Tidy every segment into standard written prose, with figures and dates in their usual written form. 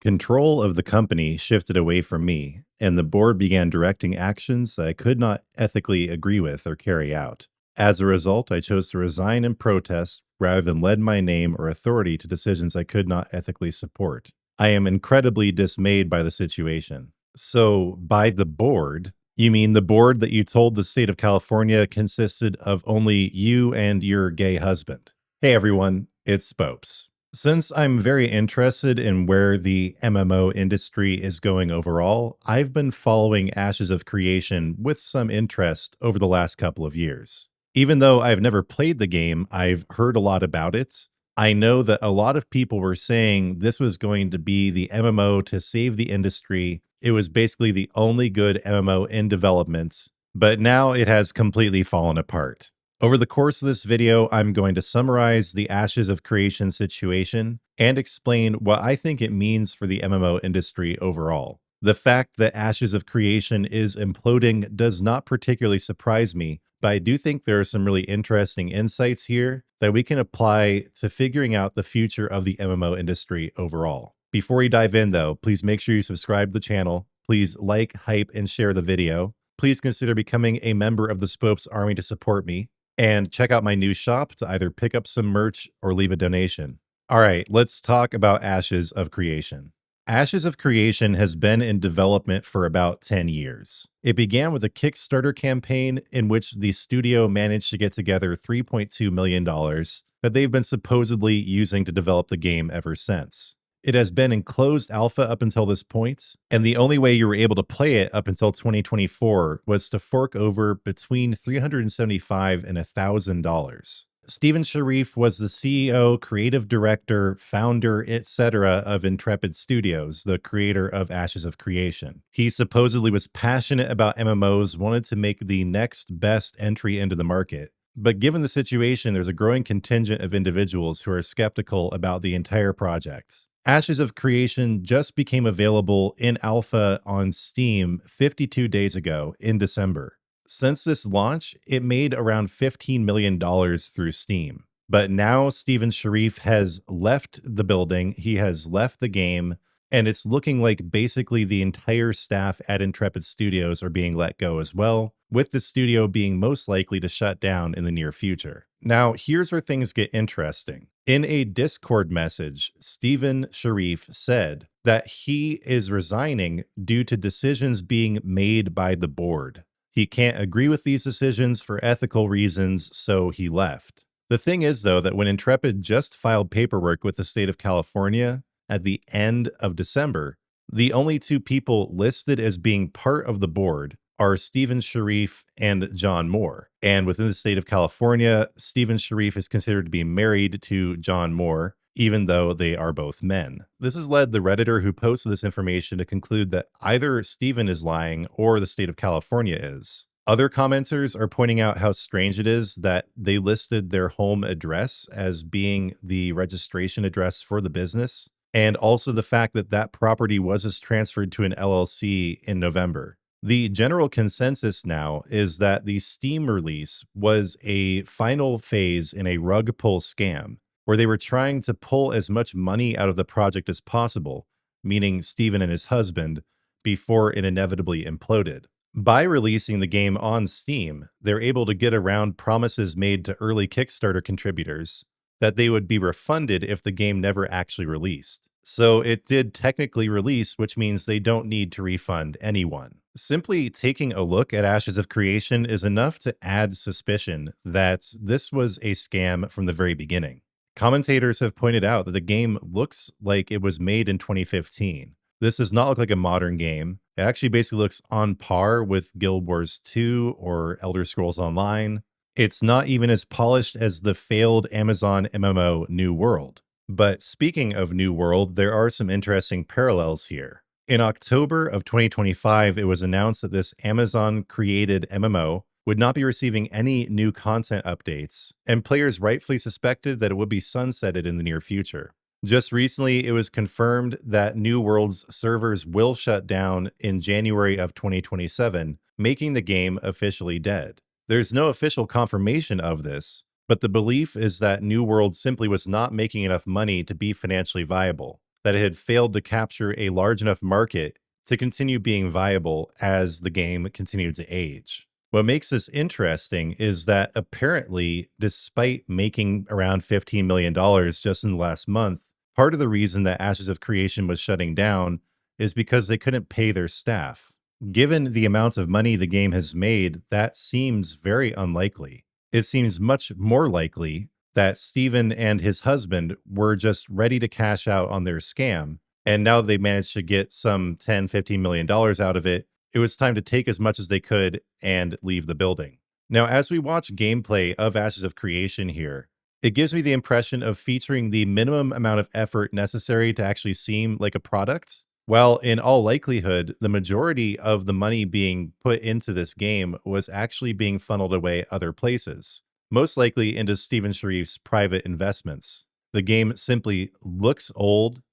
Control of the company shifted away from me, and the board began directing actions that I could not ethically agree with or carry out. As a result, I chose to resign in protest rather than lend my name or authority to decisions I could not ethically support. I am incredibly dismayed by the situation. So, by the board, you mean the board that you told the state of California consisted of only you and your gay husband? Hey everyone, it's Spopes. Since I'm very interested in where the MMO industry is going overall, I've been following Ashes of Creation with some interest over the last couple of years. Even though I've never played the game, I've heard a lot about it. I know that a lot of people were saying this was going to be the MMO to save the industry. It was basically the only good MMO in development, but now it has completely fallen apart. Over the course of this video, I'm going to summarize the Ashes of Creation situation and explain what I think it means for the MMO industry overall. The fact that Ashes of Creation is imploding does not particularly surprise me, but I do think there are some really interesting insights here that we can apply to figuring out the future of the MMO industry overall. Before we dive in though, please make sure you subscribe to the channel. Please like, hype, and share the video. Please consider becoming a member of the Spopes Army to support me. And check out my new shop to either pick up some merch or leave a donation. All right, let's talk about Ashes of Creation. Ashes of Creation has been in development for about 10 years. It began with a Kickstarter campaign in which the studio managed to get together $3.2 million that they've been supposedly using to develop the game ever since. It has been in closed alpha up until this point, and the only way you were able to play it up until 2024 was to fork over between $375 and $1,000. Steven Sharif was the CEO, creative director, founder, etc. of Intrepid Studios, the creator of Ashes of Creation. He supposedly was passionate about MMOs, wanted to make the next best entry into the market. But given the situation, there's a growing contingent of individuals who are skeptical about the entire project. Ashes of Creation just became available in alpha on Steam 52 days ago in December. Since this launch, it made around $15 million through Steam. But now Steven Sharif has left the building, he has left the game, and it's looking like basically the entire staff at Intrepid Studios are being let go as well, with the studio being most likely to shut down in the near future. Now, here's where things get interesting. In a Discord message, Steven Sharif said that he is resigning due to decisions being made by the board. He can't agree with these decisions for ethical reasons, so he left. The thing is, though, that when Intrepid just filed paperwork with the state of California at the end of December, the only two people listed as being part of the board are Steven Sharif and John Moore. And within the state of California, Steven Sharif is considered to be married to John Moore, even though they are both men. This has led the Redditor who posted this information to conclude that either Steven is lying or the state of California is. Other commenters are pointing out how strange it is that they listed their home address as being the registration address for the business, and also the fact that that property was just transferred to an LLC in November. The general consensus now is that the Steam release was a final phase in a rug pull scam, where they were trying to pull as much money out of the project as possible, meaning Steven and his husband, before it inevitably imploded. By releasing the game on Steam, they're able to get around promises made to early Kickstarter contributors that they would be refunded if the game never actually released. So it did technically release, which means they don't need to refund anyone. Simply taking a look at Ashes of Creation is enough to add suspicion that this was a scam from the very beginning. Commentators have pointed out that the game looks like it was made in 2015. This does not look like a modern game. It actually basically looks on par with Guild Wars 2 or Elder Scrolls Online. It's not even as polished as the failed Amazon MMO New World. But speaking of New World, there are some interesting parallels here. In October of 2025, it was announced that this Amazon-created MMO would not be receiving any new content updates, and players rightfully suspected that it would be sunsetted in the near future. Just recently, it was confirmed that New World's servers will shut down in January of 2027, making the game officially dead. There's no official confirmation of this, but the belief is that New World simply was not making enough money to be financially viable. that it had failed to capture a large enough market to continue being viable as the game continued to age. What makes this interesting is that apparently, despite making around $15 million just in the last month, part of the reason that Ashes of Creation was shutting down is because they couldn't pay their staff. Given the amount of money the game has made, that seems very unlikely. It seems much more likely that Steven and his husband were just ready to cash out on their scam. And now that they managed to get some $10, $15 million out of it, it was time to take as much as they could and leave the building. Now, as we watch gameplay of Ashes of Creation here, it gives me the impression of featuring the minimum amount of effort necessary to actually seem like a product. While in all likelihood, the majority of the money being put into this game was actually being funneled away other places, most likely into Steven Sharif's private investments. The game simply looks old,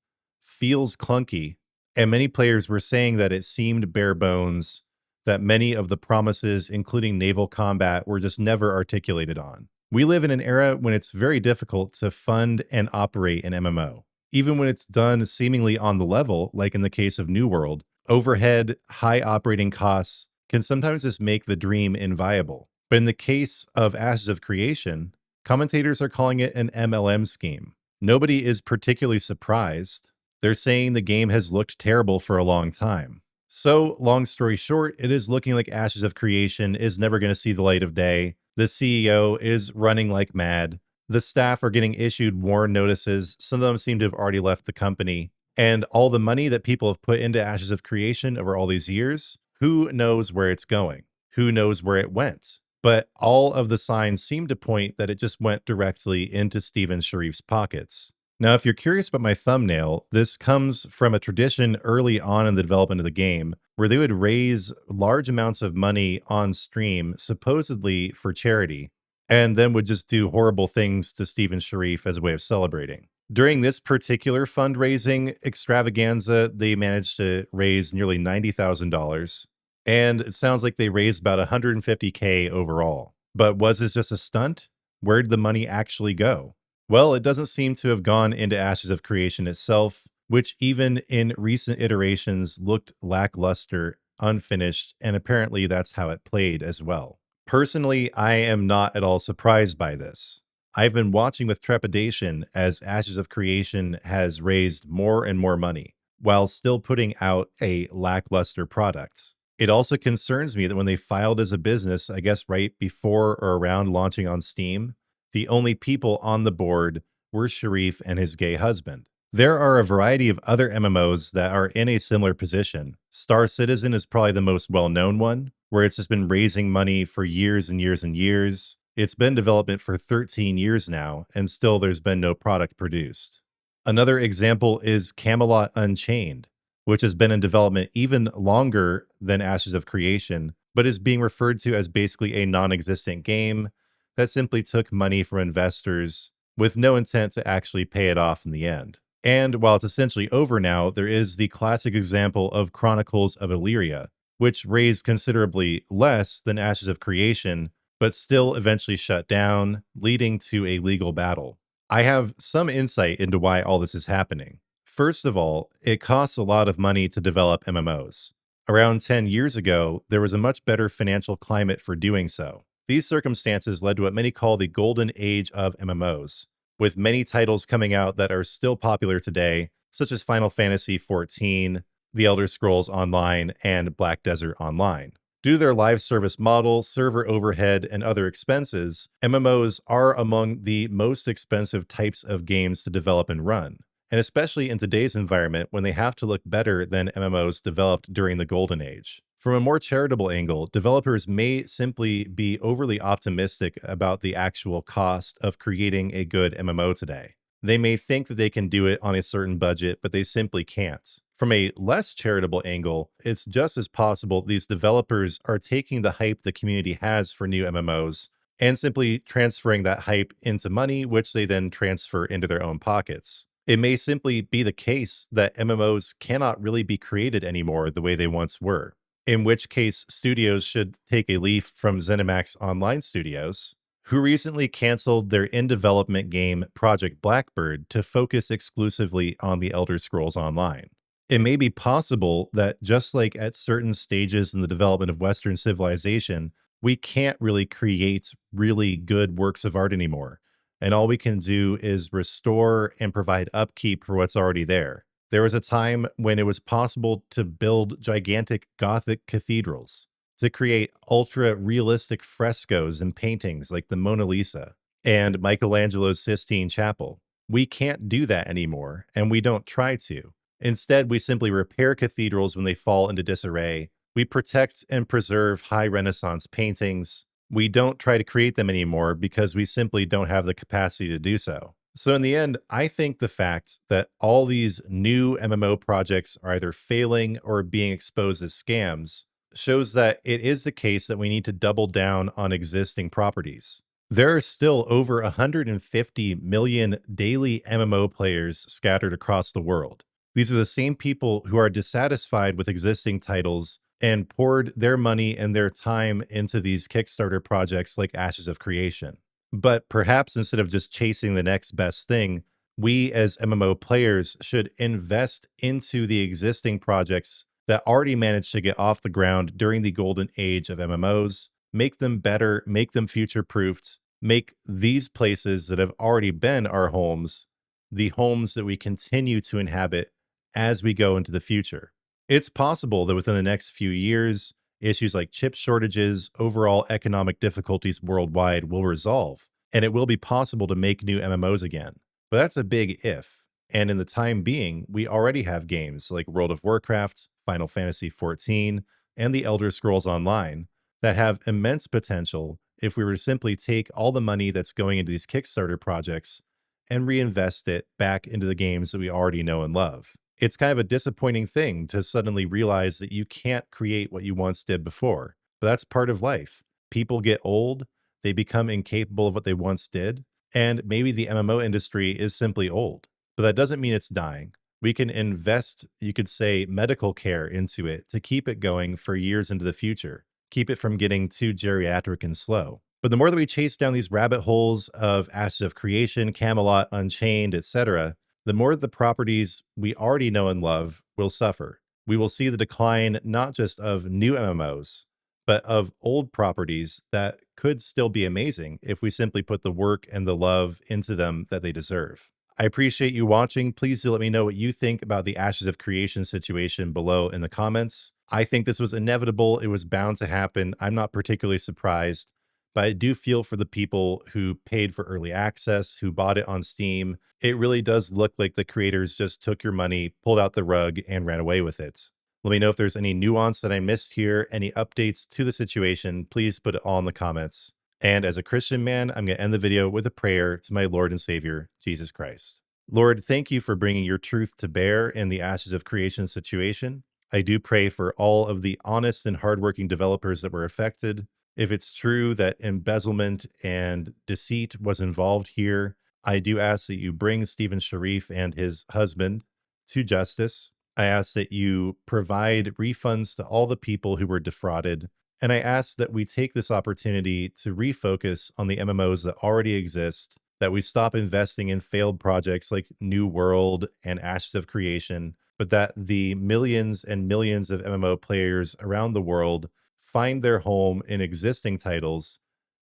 feels clunky, and many players were saying that it seemed bare bones, that many of the promises, including naval combat, were just never articulated on. We live in an era when it's very difficult to fund and operate an MMO. Even when it's done seemingly on the level, like in the case of New World, overhead, high operating costs can sometimes just make the dream inviable. But in the case of Ashes of Creation, commentators are calling it an MLM scheme. Nobody is particularly surprised. They're saying the game has looked terrible for a long time. So, long story short, it is looking like Ashes of Creation is never going to see the light of day. The CEO is running like mad. The staff are getting issued warn notices. Some of them seem to have already left the company. And all the money that people have put into Ashes of Creation over all these years, who knows where it's going? Who knows where it went? But all of the signs seem to point that it just went directly into Steven Sharif's pockets. Now, if you're curious about my thumbnail, this comes from a tradition early on in the development of the game where they would raise large amounts of money on stream, supposedly for charity, and then would just do horrible things to Steven Sharif as a way of celebrating. During this particular fundraising extravaganza, they managed to raise nearly $90,000, and it sounds like they raised about $150K overall. But was this just a stunt? Where did the money actually go? Well, it doesn't seem to have gone into Ashes of Creation itself, which even in recent iterations looked lackluster, unfinished, and apparently that's how it played as well. Personally, I am not at all surprised by this. I've been watching with trepidation as Ashes of Creation has raised more and more money, while still putting out a lackluster product. It also concerns me that when they filed as a business, I guess right before or around launching on Steam, the only people on the board were Sharif and his gay husband. There are a variety of other MMOs that are in a similar position. Star Citizen is probably the most well-known one, where it's just been raising money for years and years and years. It's been in development for 13 years now, and still there's been no product produced. Another example is Camelot Unchained, which has been in development even longer than Ashes of Creation, but is being referred to as basically a non-existent game that simply took money from investors with no intent to actually pay it off in the end. And while it's essentially over now, there is the classic example of Chronicles of Illyria, which raised considerably less than Ashes of Creation, but still eventually shut down, leading to a legal battle. I have some insight into why all this is happening. First of all, it costs a lot of money to develop MMOs. Around 10 years ago, there was a much better financial climate for doing so. These circumstances led to what many call the golden age of MMOs, with many titles coming out that are still popular today, such as Final Fantasy XIV, The Elder Scrolls Online, and Black Desert Online. Due to their live service model, server overhead, and other expenses, MMOs are among the most expensive types of games to develop and run, and especially in today's environment when they have to look better than MMOs developed during the Golden Age. From a more charitable angle, developers may simply be overly optimistic about the actual cost of creating a good MMO today. They may think that they can do it on a certain budget, but they simply can't. From a less charitable angle, it's just as possible these developers are taking the hype the community has for new MMOs and simply transferring that hype into money, which they then transfer into their own pockets. It may simply be the case that MMOs cannot really be created anymore the way they once were, in which case studios should take a leaf from ZeniMax Online Studios, who recently canceled their in development game Project Blackbird to focus exclusively on the Elder Scrolls Online. It may be possible that just like at certain stages in the development of Western civilization, we can't really create really good works of art anymore. And all we can do is restore and provide upkeep for what's already there. There was a time when it was possible to build gigantic Gothic cathedrals, to create ultra realistic frescoes and paintings like the Mona Lisa and Michelangelo's Sistine Chapel. We can't do that anymore, and we don't try to. Instead, we simply repair cathedrals when they fall into disarray. We protect and preserve high Renaissance paintings. We don't try to create them anymore because we simply don't have the capacity to do so. So, in the end, I think the fact that all these new MMO projects are either failing or being exposed as scams shows that it is the case that we need to double down on existing properties. There are still over 150 million daily MMO players scattered across the world. These are the same people who are dissatisfied with existing titles and poured their money and their time into these Kickstarter projects like Ashes of Creation. But perhaps instead of just chasing the next best thing, we as MMO players should invest into the existing projects that already managed to get off the ground during the golden age of MMOs, make them better, make them future proofed, make these places that have already been our homes the homes that we continue to inhabit as we go into the future. It's possible that within the next few years, issues like chip shortages, overall economic difficulties worldwide will resolve, and it will be possible to make new MMOs again. But that's a big if. And in the time being, we already have games like World of Warcraft, Final Fantasy XIV, and the Elder Scrolls Online that have immense potential if we were to simply take all the money that's going into these Kickstarter projects and reinvest it back into the games that we already know and love. It's kind of a disappointing thing to suddenly realize that you can't create what you once did before, but that's part of life. People get old, they become incapable of what they once did, and maybe the MMO industry is simply old, but that doesn't mean it's dying. We can invest, you could say, medical care into it to keep it going for years into the future, keep it from getting too geriatric and slow. But the more that we chase down these rabbit holes of Ashes of Creation, Camelot, Unchained, etc., the more the properties we already know and love will suffer. We will see the decline not just of new MMOs, but of old properties that could still be amazing if we simply put the work and the love into them that they deserve. I appreciate you watching. Please do let me know what you think about the Ashes of Creation situation below in the comments. I think this was inevitable. It was bound to happen. I'm not particularly surprised, but I do feel for the people who paid for early access, who bought it on Steam. It really does look like the creators just took your money, pulled out the rug, and ran away with it. Let me know if there's any nuance that I missed here, any updates to the situation. Please put it all in the comments. And as a Christian man, I'm going to end the video with a prayer to my Lord and Savior, Jesus Christ. Lord, thank you for bringing your truth to bear in the Ashes of Creation situation. I do pray for all of the honest and hardworking developers that were affected. If it's true that embezzlement and deceit was involved here, I do ask that you bring Steven Sharif and his husband to justice. I ask that you provide refunds to all the people who were defrauded. And I ask that we take this opportunity to refocus on the MMOs that already exist, that we stop investing in failed projects like New World and Ashes of Creation, but that the millions and millions of MMO players around the world find their home in existing titles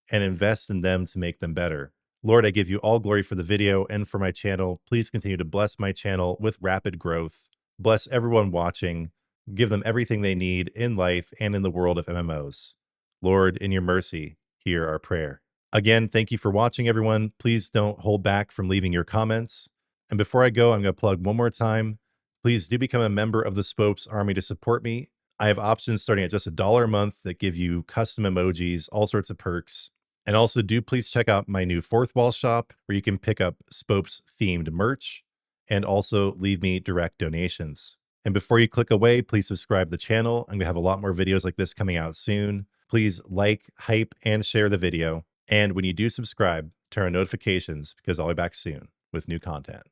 and invest in them to make them better. Lord, I give you all glory for the video and for my channel. Please continue to bless my channel with rapid growth. Bless everyone watching. Give them everything they need in life and in the world of MMOs. Lord, in your mercy, hear our prayer. Again, thank you for watching, everyone. Please don't hold back from leaving your comments. And before I go, I'm going to plug one more time. Please do become a member of the Spopes Army to support me. I have options starting at just $1 a month that give you custom emojis, all sorts of perks. And also do please check out my new Fourth Wall shop where you can pick up Spopes themed merch and also leave me direct donations. And before you click away, please subscribe to the channel. I'm going to have a lot more videos like this coming out soon. Please like, hype, and share the video. And when you do subscribe, turn on notifications because I'll be back soon with new content.